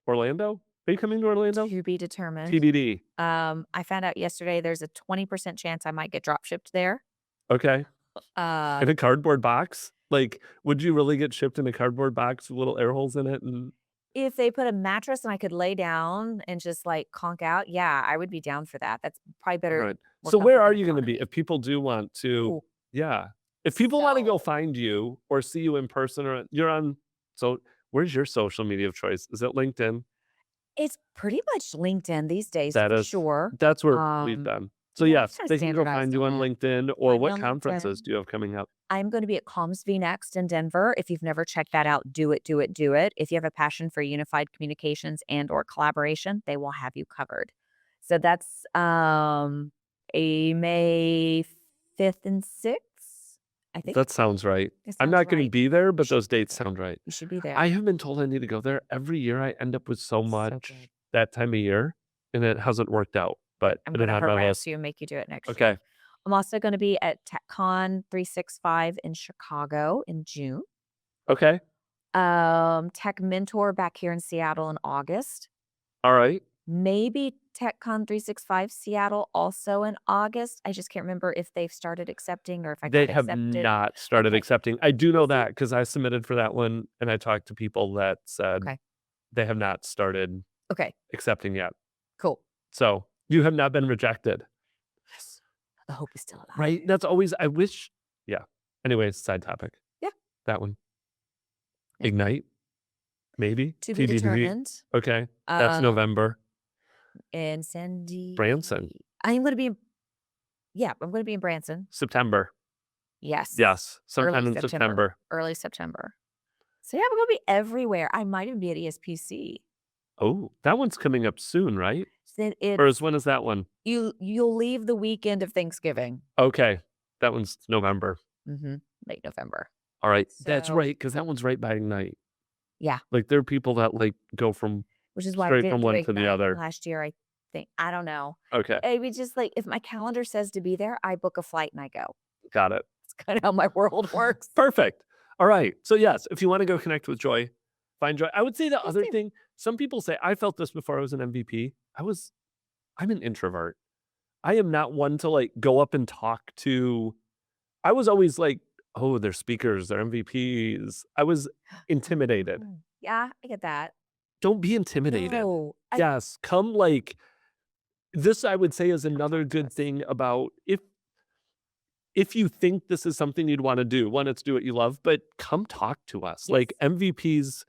Orlando? Are you coming to Orlando? To be determined. TBD. I found out yesterday there's a 20% chance I might get drop shipped there. Okay. In a cardboard box? Like, would you really get shipped in a cardboard box with little air holes in it? And If they put a mattress and I could lay down and just like conk out, yeah, I would be down for that. That's probably better. right. more So where comfort are than you going to be economy. if people do want to? Ooh. Yeah. If people want to go So- find you or see you in person, or you're on, so where's your social media of choice? Is it LinkedIn? It's pretty much LinkedIn these days That for is sure. That's where we've been. So yeah, yes, kinda they can go standardized find you on on that. LinkedIn, or Find me what on conferences LinkedIn. do you have coming up? I'm going to be at CommsV next in Denver. If you've never checked that out, do it, do it, do it. If you have a passion for unified communications and or collaboration, they will have you covered. So that's a May 5th and 6th, I think. That sounds right. It I'm sounds not going to right. be there, but should those be dates there. sound right. You should be there. I have been told I need to go there. Every year I end up with so much good. that time of year, and it hasn't worked out, but I'm it going to had my harass list. you and make you do it next year. Okay. I'm also going to be at TechCon 365 in Chicago in June. Okay. Tech Mentor back here in Seattle in August. All right. Maybe TechCon 365 Seattle also in August. I just can't remember if they've started accepting or if I They got have accepted. not started Okay. accepting. I do know that because I submitted for that one, and I talked to people that said Okay. they have not started Okay. accepting yet. Cool. So you have not been rejected. Yes. The hope is still alive. Right? That's always, I wish. Yeah. Anyways, side topic. Yeah. That one. Yeah. Ignite. Maybe. To be TBD. determined. Okay. That's November. And Sandy. Branson. I'm going to be in Branson. September. Yes. Yes. Sometime Early in September. Early September. So yeah, we're going to be everywhere. I might even be at ESPC. Oh, that one's coming up soon, right? Then when is that one? You'll leave the weekend of Thanksgiving. Okay. That one's November. Late November. All right. That's right, because that one's right by Ignite. Yeah. Like, there are people that, like, go from Which is why I straight didn't from do one to the Ignite other. last year, I think. I don't know. Okay. Maybe just like if my calendar says to be there, I book a flight and I go. Got it. It's kind of how my world works. Perfect. All right. So, yes, if you want to go connect with joy, find joy. I would say the Please other do. thing, some people say, I felt this before I was an MVP. I'm an introvert. I am not one to, like, go up and talk to. I was always like, oh, they're speakers, they're MVPs. I was intimidated. Yeah, I get that. Don't be intimidated. No. Yes, come, like, this I would say is another good thing about if you think this is something you'd wanna do, one, it's do what you love, but come talk to us. Yes. Like, MVPs,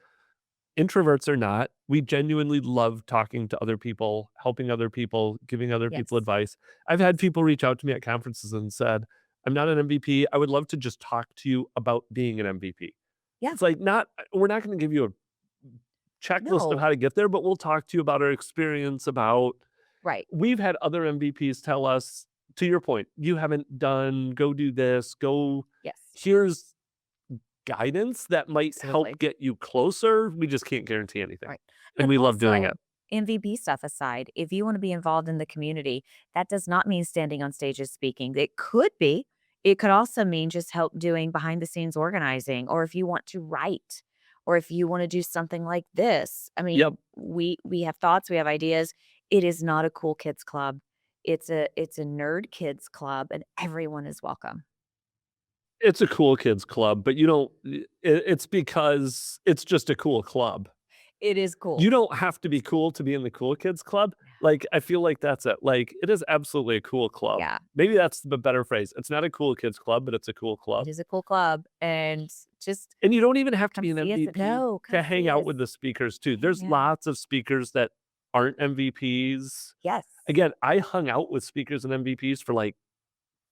introverts or not, we genuinely love talking to other people, helping other people, giving other people Yes. advice. I've had people reach out to me at conferences and said, "I'm not an MVP. I would love to just talk to you about being an MVP." Yeah. It's like, we're not gonna give you a checklist of No. how to get there, but we'll talk to you about our experience about. Right. We've had other MVPs tell us, to your point, you haven't done, go do this, go. Yes. Here's guidance that might Absolutely. help get you closer. We just can't guarantee anything. Right. And we love doing it. MVP stuff aside, if you want to be involved in the community, that does not mean standing on stages speaking. It could be. It could also mean just help doing behind the scenes organizing, or if you want to write, or if you want to do something like this. I mean, Yep. we have thoughts, we have ideas. It is not a cool kids club. It's a nerd kids club, and everyone is welcome. It's a cool kids club, but you don't, it's because it's just a cool club. It is cool. You don't have to be cool to be in the cool kids club. Like, I feel like that's it. Like, it is absolutely a cool club. Yeah. Maybe that's the better phrase. It's not a cool kids club, but it's a cool club. It is a cool club, and just And you don't even have to come be an see us. MVP No, to come hang see out us. with the speakers too. There's Yeah. lots of speakers that aren't MVPs. Yes. Again, I hung out with speakers and MVPs for like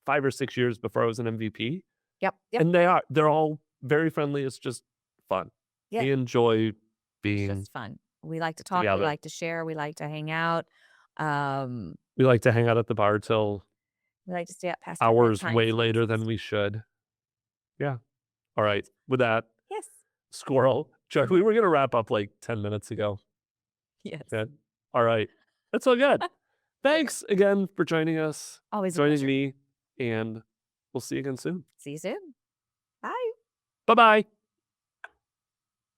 5 or 6 years before I was an MVP. Yep. And they're all very friendly. It's just fun. Yeah. We enjoy It's being, just fun. We like to talk. We together. like to share. We like to hang out. We like to hang out at the bar till We like to stay up past our hours bedtime way later sometimes. than we should. Yeah. All right. With that, Yes. squirrel. Chuck, we were going to wrap up like 10 minutes ago. Yes. Yeah. All right. That's all good. Thanks again for joining us, Always a joining pleasure. me, and we'll see you again soon. See you soon. Bye. Bye-bye.